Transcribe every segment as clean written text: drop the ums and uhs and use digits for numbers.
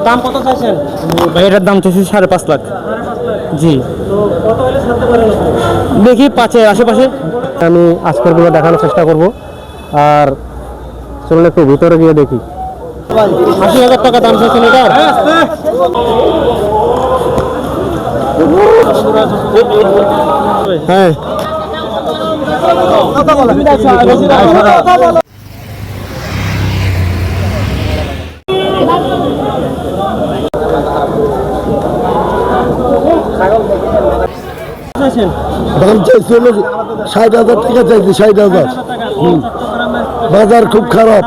দাম কত চাইছেন? ভাই এটার দাম চাইছি 5.5 লাখ। জি, তো কত হলে ছাড়তে পারেন? দেখি 5-এর আশেপাশে। আমি আজকের গুলো দেখানোর চেষ্টা করব। আর চলুন একটু ভিতরে গিয়ে দেখি। 80,000 টাকা দাম চাইছেন এটার। হ্যাঁ, দাম চাইছি হলো 60,000 টাকা চাইছি, 60,000। বাজার খুব খারাপ।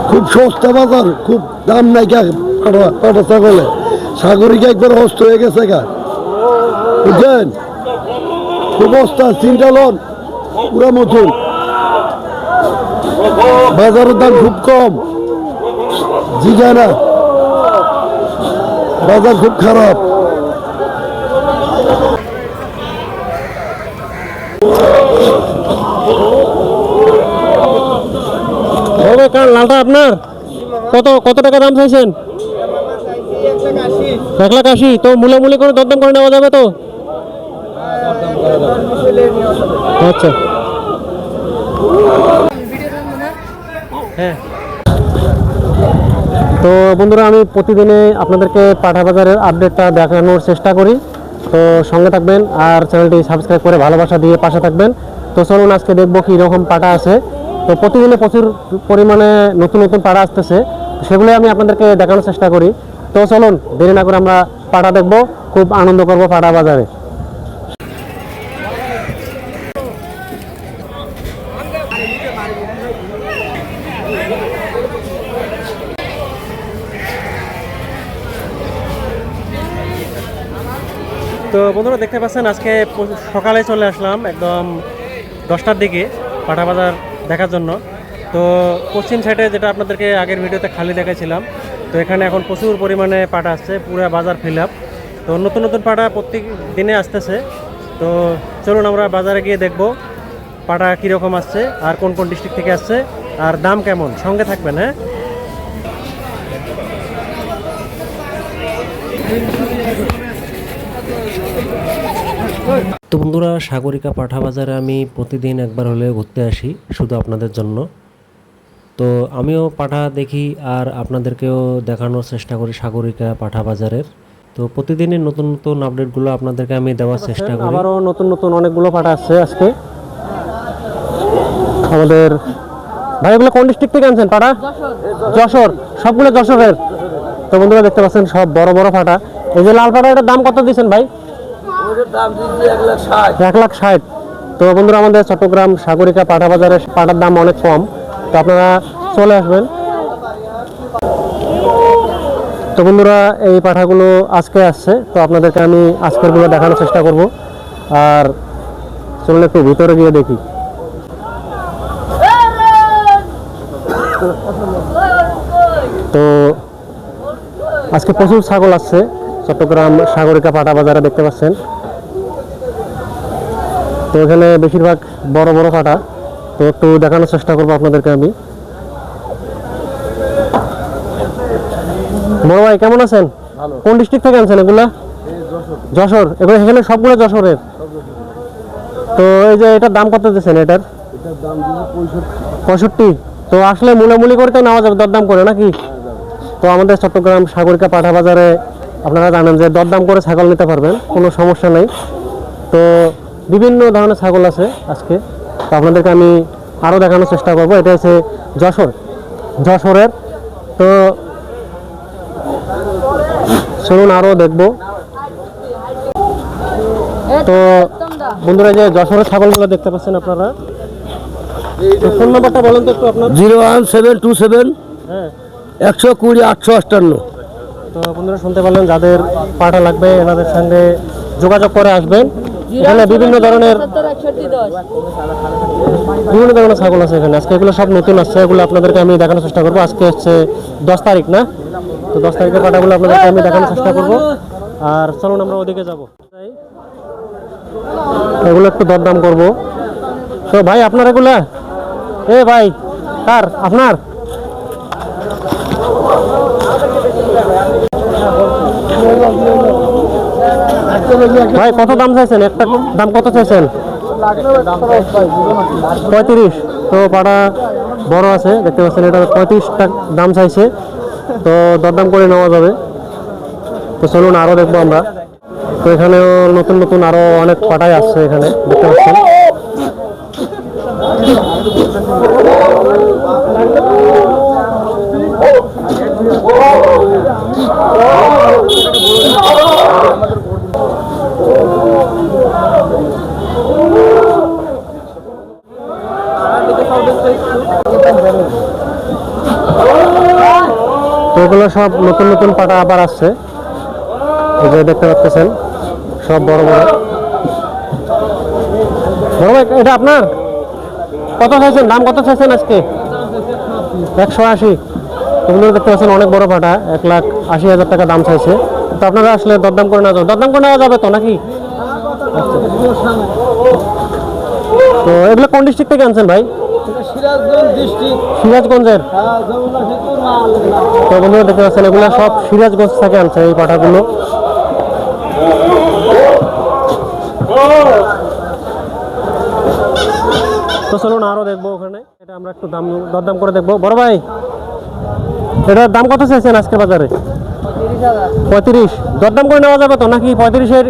খুব সস্তা বাজার, খুব দাম নাই পাটা ছাগলে। সাগরিকা একবার হস্ত হয়ে গেছে গা, বুঝছেন? খুব অবস্থা, চিন্তা লন পুরা মতন। বাজারের দাম খুব কম, জিগা না, বাজার খুব খারাপ। লালটা আপনার কত কত টাকা দাম চাইছেন? 1,80,000। তো মূলামূলি করে দরদাম করে নেওয়া যাবে তো? আচ্ছা, হ্যাঁ। তো বন্ধুরা, আমি প্রতিদিনে আপনাদেরকে পাঠা বাজারের আপডেটটা দেখানোর চেষ্টা করি। তো সঙ্গে থাকবেন আর চ্যানেলটি সাবস্ক্রাইব করে ভালোবাসা দিয়ে পাশে থাকবেন। তো চলুন আজকে দেখবো কী রকম পাঠা আছে। তো প্রতিদিনে প্রচুর পরিমাণে নতুন নতুন পাঠা আসতেছে, সেগুলো আমি আপনাদেরকে দেখানোর চেষ্টা করি। তো চলুন দেরি না করে আমরা পাঠা দেখবো, খুব আনন্দ করব পাঠা বাজারে। তো বন্ধুরা দেখতে পাচ্ছেন, আজকে সকালে চলে আসলাম একদম 10টার দিকে পাঠা বাজার দেখার জন্য। তো পশ্চিম সাইডে যেটা আপনাদেরকে আগের ভিডিওতে খালি দেখাইছিলাম, তো এখানে এখন প্রচুর পরিমাণে পাঠা আসছে, পুরো বাজার ফিল আপ। তো নতুন নতুন পাঠা প্রত্যেক দিনে আসতেছে। তো চলুন আমরা বাজারে গিয়ে দেখব পাঠা কীরকম আসছে আর কোন কোন ডিস্ট্রিক্ট থেকে আসছে আর দাম কেমন। সঙ্গে থাকবেন, হ্যাঁ। তো বন্ধুরা, সাগরিকা পাঠা বাজারে আমি প্রতিদিন একবার হলে ঘুরতে আসি শুধু আপনাদের জন্য। তো আমিও পাঠা দেখি আর আপনাদেরকেও দেখানোর চেষ্টা করি সাগরিকা পাঠা বাজারের। তো প্রতিদিনের নতুন নতুন আপডেটগুলো আপনাদেরকে আমি দেওয়ার চেষ্টা করি। আবারও নতুন নতুন অনেকগুলো পাঠা আসছে আজকে আমাদের। ভাই, এগুলো কোন ডিস্ট্রিক্ট থেকে আনছেন পাঠা? যশোর। সবগুলো যশোরের। তো বন্ধুরা দেখতে পাচ্ছেন সব বড় বড় পাঠা। এই যে লাল পাঠা, এটার দাম কত দিচ্ছেন ভাই? 1,60,000। তো বন্ধুরা, আমাদের চট্টগ্রাম সাগরিকা পাঠা বাজারে পাঠার দাম অনেক কম, তো আপনারা চলে আসবেন। তো বন্ধুরা, এই পাঠাগুলো আজকে আসছে, তো আপনাদেরকে আমি আজকেরগুলো দেখানোর চেষ্টা করব। আর চলুন একটু ভিতরে গিয়ে দেখি। তো আজকে প্রচুর ছাগল আসছে চট্টগ্রাম সাগরিকা পাঠা বাজারে, দেখতে পাচ্ছেন। তো এখানে বেশিরভাগ বড় বড় পাঠা, তো একটু দেখানোর চেষ্টা করবো আপনাদেরকে আমি। বড় ভাই, কেমন আছেন? কোন ডিস্ট্রিক্ট থেকে আনছেন এগুলা? যশোর। এগুলো এখানে সবগুলো যশোরের। তো এই যে এটার দাম কত দিচ্ছেন? এটার 65। তো আসলে মূলামূলি করে তো নেওয়া যাবে, দরদাম করে নাকি? তো আমাদের চট্টগ্রাম সাগরিকা পাঠা বাজারে আপনারা জানেন যে দরদাম করে ছাগল নিতে পারবেন, কোনো সমস্যা নেই। তো বিভিন্ন ধরনের ছাগল আছে আজকে, তো আপনাদেরকে আমি আরও দেখানোর চেষ্টা করব। এটা হচ্ছে যশোরের। তো চলুন আরও দেখব। তো বন্ধুরা, যে যশোরের ছাগলগুলো দেখতে পাচ্ছেন আপনারা, ফোন নাম্বারটা বলেন তো একটু আপনার। 01727 হ্যাঁ 120 858। তো বন্ধুরা শুনতে পারলেন, যাদের পাঠা লাগবে এনাদের সঙ্গে যোগাযোগ করে আসবেন। এখানে বিভিন্ন ধরনের ছাগল আছে এখানে। আজকে এগুলো সব নতুন আসছে, এগুলো আপনাদেরকে আমি দেখানোর চেষ্টা করবো। আজকে হচ্ছে 10 তারিখ না? তো 10 তারিখের পাঠাগুলো আপনাদেরকে আমি দেখানোর চেষ্টা করবো। আর চলুন আমরা ওদিকে যাবো। এগুলো একটু দরদাম করবো। তো ভাই আপনার এগুলা, এ ভাই কার আপনার? ভাই কত দাম চাইছেন? একটা দাম কত চাইছেন? 35। তো পাড়া বড় আছে দেখতে পাচ্ছেন, এটা 35 টাকা দাম চাইছে। তো দরদাম করে নেওয়া যাবে। তো চলুন আরো দেখবো আমরা। তো এখানেও নতুন নতুন আরো অনেক পাটাই আসছে এখানে দেখতে পাচ্ছেন। তো এগুলো সব নতুন নতুন পাটা আবার আসছে, এই যে দেখতে পাচ্ছেন সব বড় বড়। বড় ভাই এটা আপনার কত চাইছেন? দাম কত চাইছেন আজকে? 180। এগুলো দেখতে পাচ্ছেন অনেক বড় পাটা, 1,80,000 টাকা দাম চাইছে। তো আপনারা আসলে দরদাম করে নেওয়া যাবে, দরদাম করে নেওয়া যাবে তো নাকি? তো এগুলো কোন ডিস্ট্রিক্ট থেকে আনছেন ভাই? সিরাজগঞ্জের। তো বন্ধুরা দেখতে পাচ্ছেন এগুলো সব সিরাজগঞ্জ থেকে আনছে এই পাঠাগুলো। তো চলুন আরো দেখবো ওখানে, এটা আমরা একটু দাম দরদাম করে দেখবো। বড় ভাই এটার দাম কত চাইছেন আজকে বাজারে? 35। দরদাম করে নেওয়া যাবে তো নাকি 35-এর?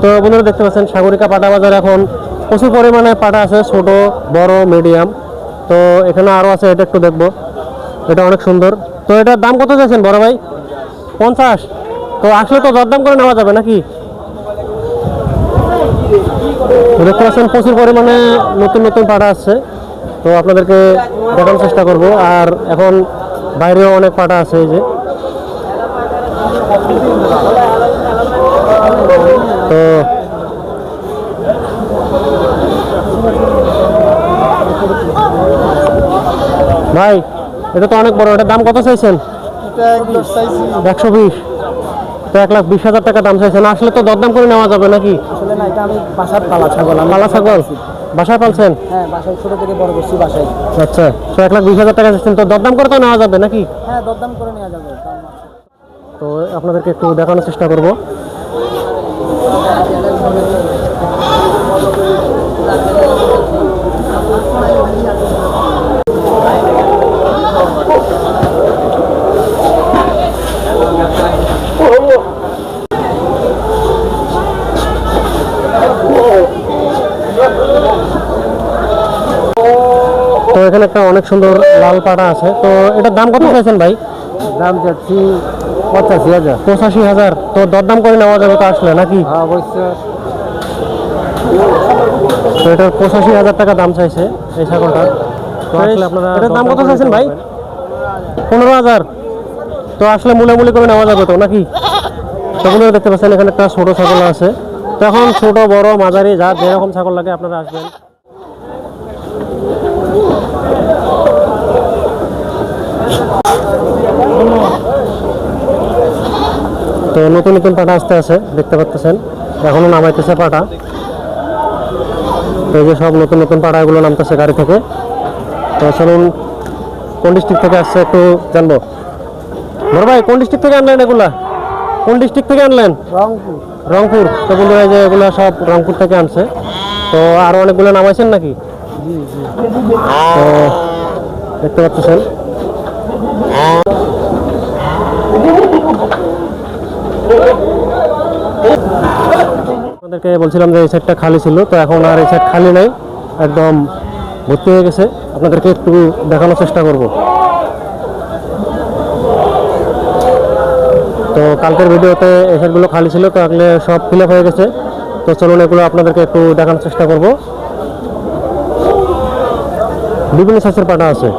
তো বন্ধুরা দেখতে পাচ্ছেন সাগরিকা পাটা বাজার এখন প্রচুর পরিমাণে পাটা আছে, ছোট বড় মিডিয়াম। তো এখানে আরো আছে, এটা একটু দেখবো, এটা অনেক সুন্দর। তো এটার দাম কত চাইছেন বড় ভাই? 50। তো আসলে তো দরদাম করে নেওয়া যাবে নাকি? দেখতে পাচ্ছেন প্রচুর পরিমাণে নতুন নতুন পাটা আসছে, তো আপনাদেরকে দেখানোর চেষ্টা করব। আর এখন বাইরেও অনেক পাটা আছে, এই যে। তো ভাই এটা তো অনেক বড়, এটার দাম কত চাইছেন? 120। তো 1,20,000 টাকা দাম চাইছেন। আসলে তো দরদাম করে নেওয়া যাবে নাকি? আসলে না, এটা আমি বাসার পালা ছাগল। পালা ছাগল বাসায় পালছেন? হ্যাঁ, বাসায় ছোট থেকে বড় করছি বাসায়। আচ্ছা, তো 1,20,000 টাকা চাইছেন, তো দরদাম করে তো নেওয়া যাবে নাকি? হ্যাঁ, দরদাম করে নেওয়া যাবে। তো আপনাদেরকে একটু দেখানোর চেষ্টা করব। তো এখানে একটা অনেক সুন্দর লাল পাড়া আছে। তো এটার দাম কত চাইছেন ভাই? দাম যাচ্ছি 85,000। 85,000। তো দরদাম করে নেওয়া যাবে তো আসলে নাকি? হ্যাঁ, অবশ্যই। তো এটার 85,000 টাকা দাম চাইছে এই ছাগলটার। তো আসলে আপনারা এটার দাম কত চাইছেন ভাই? 15,000। তো আসলে মূলামূলি করে নেওয়া যাবে তো নাকি? তখন দেখতে পাচ্ছেন এখানে একটা ছোট ছাগল আছে। তো এখন ছোট বড় মাঝারি যা যেরকম ছাগল লাগে আপনারা আসবেন। তো নতুন নতুন পাটা আসতে আছে দেখতে পাচ্ছেন, এখনো নামাইতেছে পাটা। তো এই যে সব নতুন নতুন পাটা এগুলো নামতেছে গাড়ি থেকে। তো চলুন কোন ডিস্ট্রিক্ট থেকে আসছে একটু জানবো। বড় ভাই কোন ডিস্ট্রিক্ট থেকে আনলেন এগুলা? কোন ডিস্ট্রিক্ট থেকে আনলেন? রংপুর। রংপুর। তো বন্ধুরা এই যে এগুলো সব রংপুর থেকে আনছে। তো আরো অনেকগুলো নামাইছেন নাকি? তো দেখতে পাচ্ছেন আপনাদেরকে বলছিলাম যে এই সাইডটা খালি ছিল, তো এখন আর এই সাইড খালি নাই, একদম ভর্তি হয়ে গেছে। আপনাদেরকে একটু দেখানোর চেষ্টা করব। তো কালকের ভিডিওতে এই সাইডগুলো খালি ছিল, তো আসলে সব ফিল আপ হয়ে গেছে। তো চলুন এগুলো আপনাদেরকে একটু দেখানোর চেষ্টা করব। বিভিন্ন সাইজের পাটা আছে।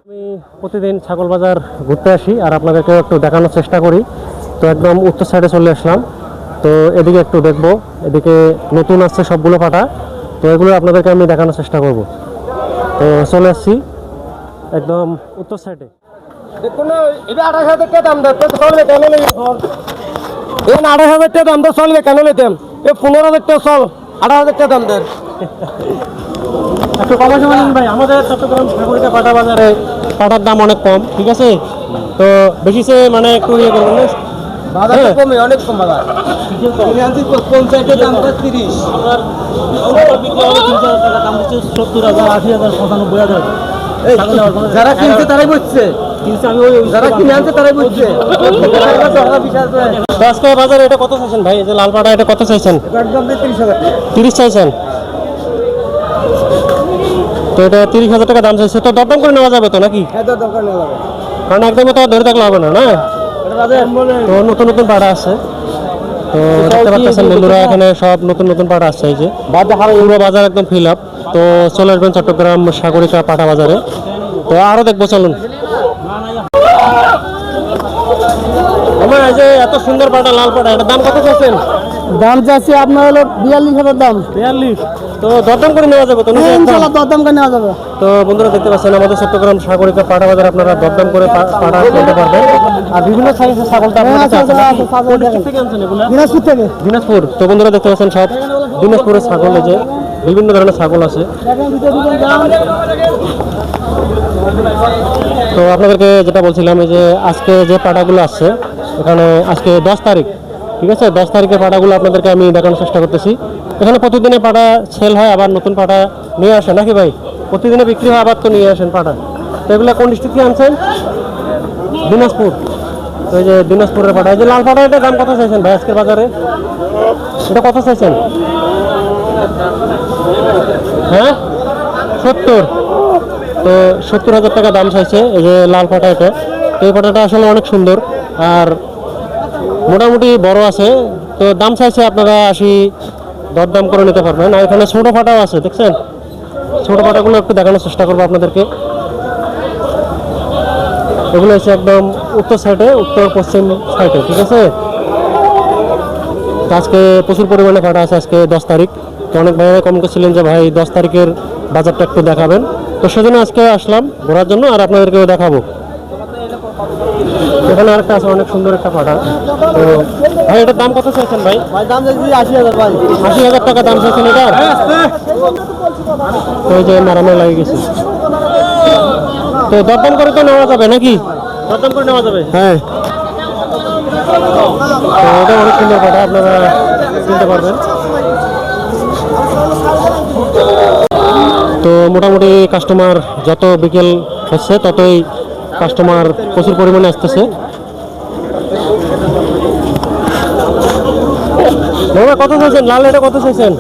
আমি প্রতিদিন ছাগল বাজার ঘুরতে আসি আর আপনাদেরকে একটু দেখানোর চেষ্টা করি। তো একদম উত্তর সাইডে চলে আসলাম। তো এদিকে একটু দেখবো, এদিকে নতুন আসছে সবগুলো পাটা। তো এগুলো আপনাদেরকে আমি দেখানোর চেষ্টা করব। তো চলে আসছি একদম উত্তর সাইডে। দেখুন, এটা 28,000 টাকা দাম। এই 28,000 টাকা দাম দেয় চলবে কেন নিতাম এ 15,000 টাকা চল 18,000 টাকা দাম দেয় একটু কমাই বলেন ভাই, আমাদের চট্টগ্রাম সাগরিকা পাটা বাজারে পাটার দাম অনেক কম, ঠিক আছে? তো বেশি সে মানে একটু ইয়ে করবেন না। বাজার তো কমে অনেক কম বাজার পঞ্চায়েতের দাম 30 যারা কিনছে তারাই বুঝছে যারা কিনে আনছে তারাই বুঝছে তো আজকে বাজারে এটা কত চাইছেন ভাই? এই যে লাল পাটা এটা কত চাইছেন? একদম 30,000 30 চাইছেন। তো এটা 30,000 টাকা দাম চাইছে, তো দরদাম করে নেওয়া যাবে তো নাকি? হ্যাঁ দরকার নেই যাবে কারণ একদমই তো ধরে থাকলে হবে না, না? তো নতুন নতুন পাড়া আছে, তো দেখতে পাচ্ছেন বন্ধুরা এখানে সব নতুন নতুন পাড়া আসছে। এই যে পুরো বাজার একদম ফিল আপ। তো চলে আসবেন চট্টগ্রাম সাগরিকা পাটা বাজারে। তো আরো দেখবো, চলুন। আমার এই যে এত সুন্দর পাটা, লাল পাটা, এটার দাম কত চাইছেন? দাম চাচ্ছি আপনার হলো 42,000 দাম 42। তো দরদাম করে নেওয়া যাবে তো নাকি? ইনশাআল্লাহ দরদাম করে নেওয়া যাবে তো বন্ধুরা দেখতে পাচ্ছেন আমাদের চট্টগ্রাম সাগরিকা পাটা বাজার, আপনারা দরদাম করে পাটা কিনতে পারবেন। আর বিভিন্ন সাইজের ছাগল তো আপনার কাছে আছে নাকি? কোন district থেকে আনছেন এগুলা? দিনাজপুর থেকে দিনাজপুর। তো বন্ধুরা দেখতে পাচ্ছেন সব দিনাজপুরের ছাগল, এই যে বিভিন্ন ধরনের ছাগল আছে। তো আপনাদেরকে যেটা বলছিলাম, এই যে আজকে যে পাটাগুলো আসছে এখানে, আজকে 10 তারিখ, ঠিক আছে? 10 তারিখের পাটাগুলো আপনাদেরকে আমি দেখানোর চেষ্টা করতেছি। এখানে প্রতিদিনে পাটা সেল হয়, আবার নতুন পাটা নিয়ে আসে নাকি ভাই? প্রতিদিনে বিক্রি হয়, আবার তো নিয়ে আসেন পাটা। তো এগুলো কোন ডিস্ট্রিক্ট থেকে আনছেন? দিনাজপুর। তো এই যে দিনাজপুরের পাটা, এই যে লাল পাটা, এটার দাম কত চাইছেন ভাই আজকের বাজারে? এটা কত চাইছেন? হ্যাঁ 70। তো 70,000 টাকা দাম চাইছে এই যে লাল পাটা এটা। তো এই পাটাটা আসলে অনেক সুন্দর আর মোটামুটি বড় আছে। তো দাম চাইছে আপনারা 80, দরদাম করে নিতে পারবেন। আর এখানে ছোটো পাটাও আছে, দেখছেন? ছোটো পাটাগুলো একটু দেখানোর চেষ্টা করবো আপনাদেরকে। এগুলো হচ্ছে একদম উত্তর সাইডে, উত্তর পশ্চিম সাইডে, ঠিক আছে? তো আজকে প্রচুর পরিমাণে পাটা আছে, আজকে 10 তারিখ। তো অনেক ভাইরা কমেন্ট করছিলেন যে ভাই 10 তারিখের বাজারটা একটু দেখাবেন। তো সেজন্য আজকে আসলাম ঘোরার জন্য, আর আপনাদেরকেও দেখাবো। এখানে আরেকটা আছে, অনেক সুন্দর একটা পাটা। তো ভাই এটার দাম কত চাইছেন ভাই? দাম চাচ্ছি 80,000 ভাই 80,000 টাকা দাম চাইছেন এটা। তো এই যে মারামারি লাগে গেছে। তো দরদাম করে তো নেওয়া যাবে নাকি? দরদাম করে নেওয়া যাবে। হ্যাঁ তো এটা অনেক সুন্দর পাটা, আপনারা কিনতে পারবেন। তো মোটামুটি কাস্টমার যত বিকেল হচ্ছে ততই কাস্টমার প্রচুর পরিমাণে আসতেছে। মামা কত চাইছেন লাল? এটা কত চাইছেন?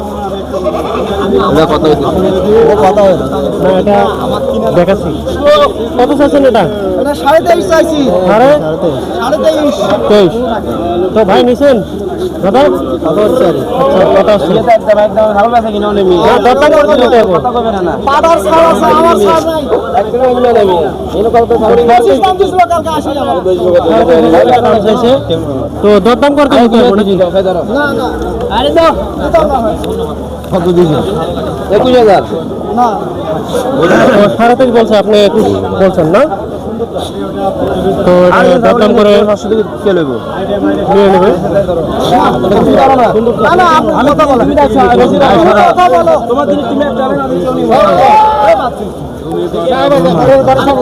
না এটা দেখাচ্ছি। কত চাইছেন এটা? 23.5 চাইছি 23। তো ভাই নিছেন দাদা? আচ্ছা, কত আছে? একদম ভালো আছে কিনা নেমি না, দরদাম করে দিতে হবে। কথা কবে না পাটার ছাড় আছে আমার ছাড় নাই একদম এগুলো নেমি এর কত ছাড় 25 দাম দিছিল কালকে 80 আমার দাম চাইছে। তো দরদাম করতে দিতে হবে নাকি? না না আরে দাও দিতাম না কত দিছো 21,000 না 23.5 বলছে, আপনি 21 বলছেন না? তো দরদাম করে নিয়ে নেবে। না না আমি কথা বলো কথা বলো তোমার দিন তুমি একটা না দিছো নি এই বাচ্চা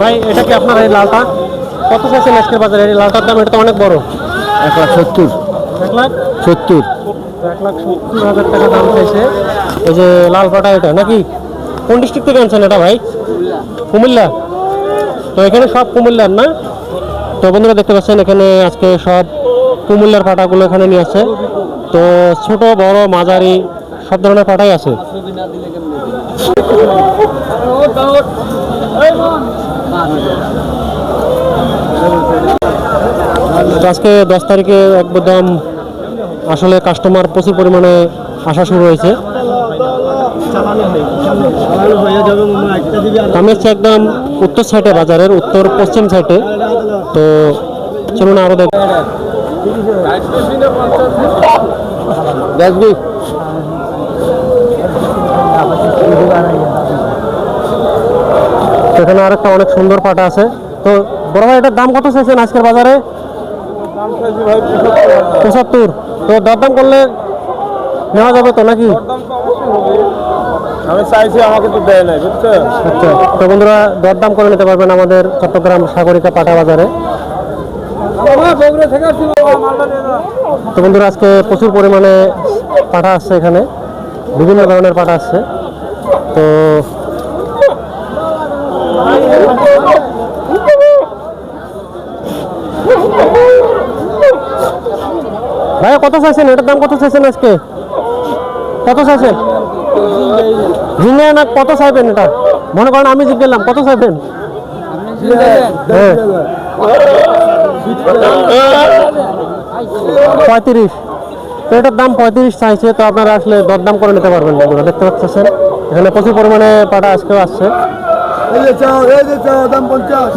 ভাই এটা কি আপনার এই লালটা কত চাইছেন আজকের বাজারে? এই লালটার দাম এটা তো অনেক বড়। 1,70,000 1,70,000 টাকা দাম চাইছে এই যে লাল পাটা এটা নাকি? কোন ডিস্ট্রিক্ট থেকে আনছেন এটা ভাই? কুমিল্লা। তো এখানে সব কুমিল্লার না? তো বন্ধুরা দেখতে পাচ্ছেন এখানে আজকে সব কুমিল্লার পাটাগুলো এখানে নিয়ে আসছে। তো ছোট বড় মাঝারি সব ধরনের পাটাই আছে। তো আজকে 10 তারিখে একদম আসলে কাস্টমার প্রচুর পরিমাণে আসা শুরু হয়েছে। আমি হচ্ছে একদম উত্তর সাইডে, বাজারের উত্তর পশ্চিম সাইডে। তো চলুন আরো দেখ। এখানে আরেকটা অনেক সুন্দর পাটা আছে। তো বড় ভাই এটার দাম কত চাইছেন আজকের বাজারে? 75। তো দরদাম করলে নেওয়া যাবে তো নাকি? আমি চাইছি, আমাকে তো দেয় নাই, বুঝছো? আচ্ছা, তো বন্ধুরা দরদাম করে নিতে পারবেন আমাদের চট্টগ্রাম সাগরিকা পাটা বাজারে। তো বন্ধুরা আজকে প্রচুর পরিমাণে পাটা আসছে, এখানে বিভিন্ন ধরনের পাটা আসছে। তো ভাইয়া কত চাইছেন? এটার দাম কত চাইছেন আজকে? কত চাইছেন? ঝিঙে না কত চাইবেন? এটা মনে করেন আমি জিজ্ঞেলাম কত চাইবেন? হ্যাঁ 35। তো এটার দাম 35 চাইছে। তো আপনারা আসলে দরদাম করে নিতে পারবেন। বন্ধুরা দেখতে পাচ্ছেন এখানে প্রচুর পরিমাণে পাটা আজকেও আসছে। দাম 50।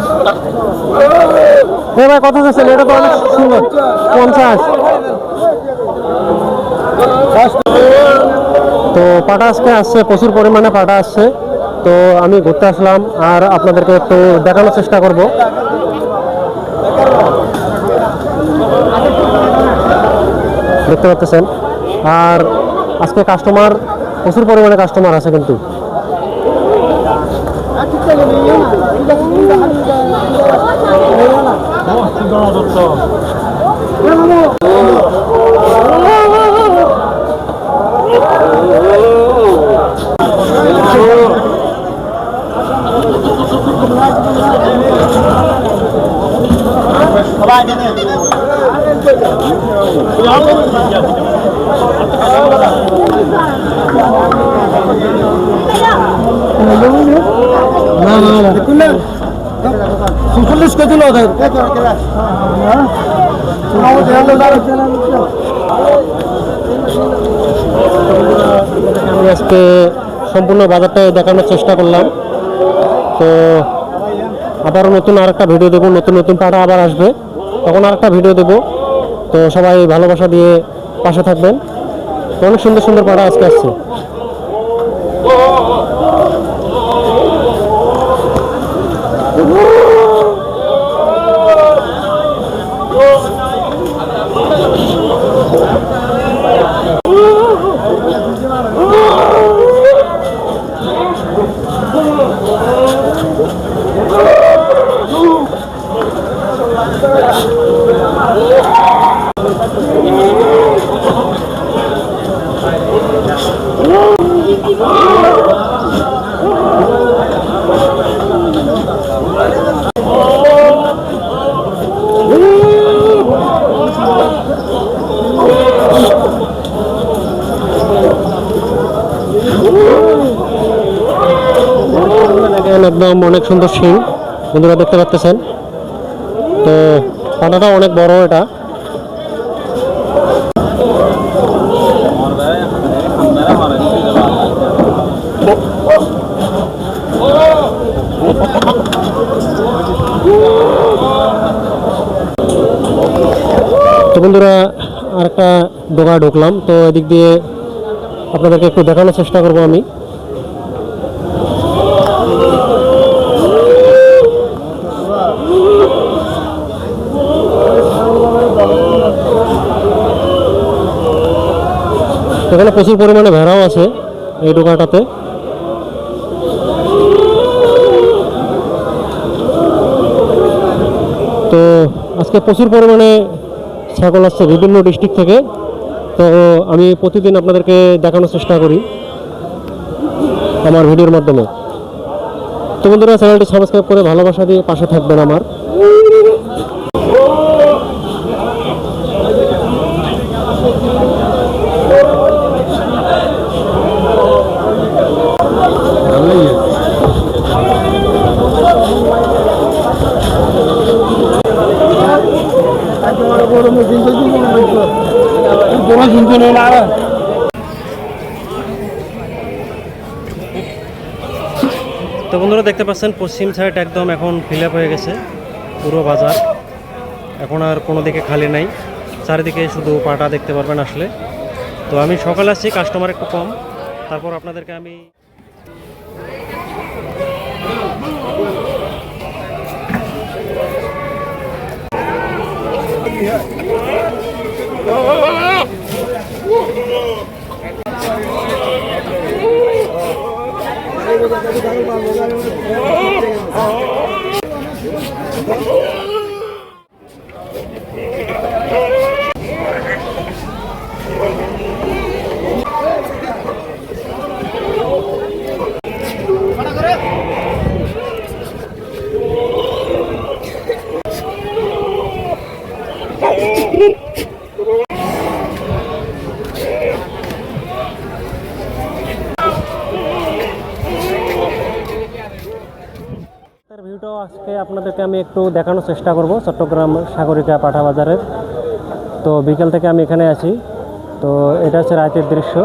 ভাই কত চাইছেন? এটা তো অনেক সুন্দর। 50। তো পাটা আজকে আসছে, প্রচুর পরিমাণে পাটা আসছে। তো আমি ঘুরতে আসলাম আর আপনাদেরকে একটু দেখানোর চেষ্টা করব। দেখতে পাচ্ছেন আর আজকে কাস্টমার প্রচুর পরিমাণে কাস্টমার আছে কিন্তু। আমি আজকে সম্পূর্ণ বাজারটা দেখানোর চেষ্টা করলাম। তো আবারও নতুন আরেকটা ভিডিও দেবো, নতুন নতুন পাটা আবার আসবে, তখন আরেকটা ভিডিও দেবো। তো সবাই ভালোবাসা দিয়ে পাশে থাকবেন। অনেক সুন্দর সুন্দর পাটা আজকে আসছে। একদম অনেক সুন্দর শিং বন্ধুরা দেখতে পাচ্ছেন। তো পাটাটা অনেক বড় এটা। তো বন্ধুরা আরেকটা দোকানে ঢুকলাম। তো এদিক দিয়ে আপনাদেরকে একটু দেখানোর চেষ্টা করব আমি। এখানে প্রচুর পরিমাণে ভেড়াও আছে এই দোকানটাতে। তো আজকে প্রচুর পরিমাণে ছাগল আসছে বিভিন্ন ডিস্ট্রিক্ট থেকে। তো আমি প্রতিদিন আপনাদেরকে দেখানোর চেষ্টা করি আমার ভিডিওর মাধ্যমে। তো বন্ধুরা চ্যানেলটি সাবস্ক্রাইব করে ভালোবাসা দিয়ে পাশে থাকবেন আমার। তো বন্ধুরা দেখতে পাচ্ছেন পশ্চিম সাইড একদম এখন ফিল আপ হয়ে গেছে পুরো বাজার। এখন আর কোনো দিকে খালি নাই, চারিদিকে শুধু পাটা দেখতে পারবেন আসলে। তো আমি সকালে আসছি, কাস্টমার একটু কম, তারপর আপনাদেরকে আমি ভিউটাও আজকে আপনাদেরকে আমি একটু দেখানোর চেষ্টা করব চট্টগ্রাম সাগরিকা পাঠা বাজারের। তো বিকেল থেকে আমি এখানে আছি। তো এটা হচ্ছে রাতের দৃশ্য।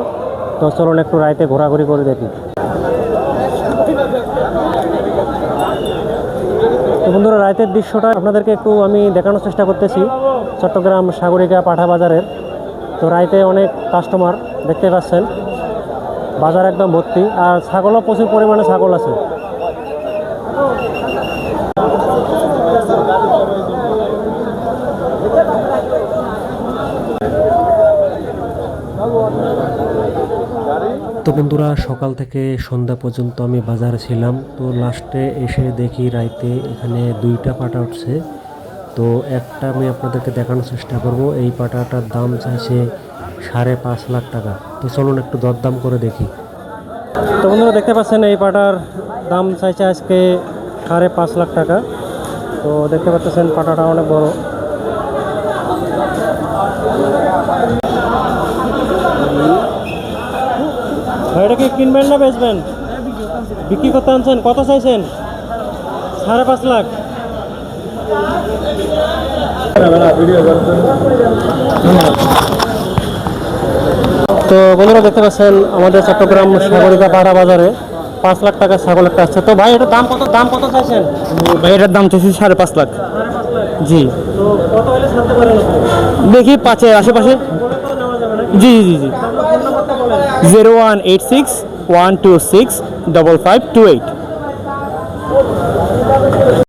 তো চলুন একটু রাতে ঘোরাঘুরি করে দেখি। তো বন্ধুরা, রাতের দৃশ্যটা আপনাদেরকে একটু আমি দেখানোর চেষ্টা করতেছি চট্টগ্রাম সাগরিকা পাঠা বাজারের। তো রাতে অনেক কাস্টমার দেখতে পাচ্ছেন, বাজার একদম ভর্তি, আর ছাগলও প্রচুর পরিমাণে ছাগল আছে। তো বন্ধুরা, সকাল থেকে সন্ধ্যা পর্যন্ত আমি বাজারে ছিলাম। তো লাস্টে এসে দেখি রাইতে এখানে 2টা পাটা উঠছে। তো একটা আমি আপনাদেরকে দেখানোর চেষ্টা করব। এই পাটাটার দাম চাইছে 5.5 লাখ টাকা। তো চলুন একটু দরদাম করে দেখি। তো বন্ধুরা, দেখতে পাচ্ছেন এই পাটার দাম চাইছে আজকে 5.5 লাখ টাকা। তো দেখতে পাচ্ছেন পাটাটা অনেক বড়। এটা কি কিনবেন না বেচবেন? বিক্রি করতে আনছেন? কত চাইছেন? 5.5 লাখ। তো বন্ধুরা, দেখতে পাচ্ছেন আমাদের চট্টগ্রাম সাগরিকা পাড়া বাজারে 5 লাখ টাকা ছাগল একটা আসছে। তো ভাই, এটার দাম কত চাইছেন? ভাই এটার দাম চাইছি 5.5 লাখ। জি, তো কত হলে ছাড়তে পারেন? দেখি 5-এর আশেপাশে। জি জি জি 0186 126 5528।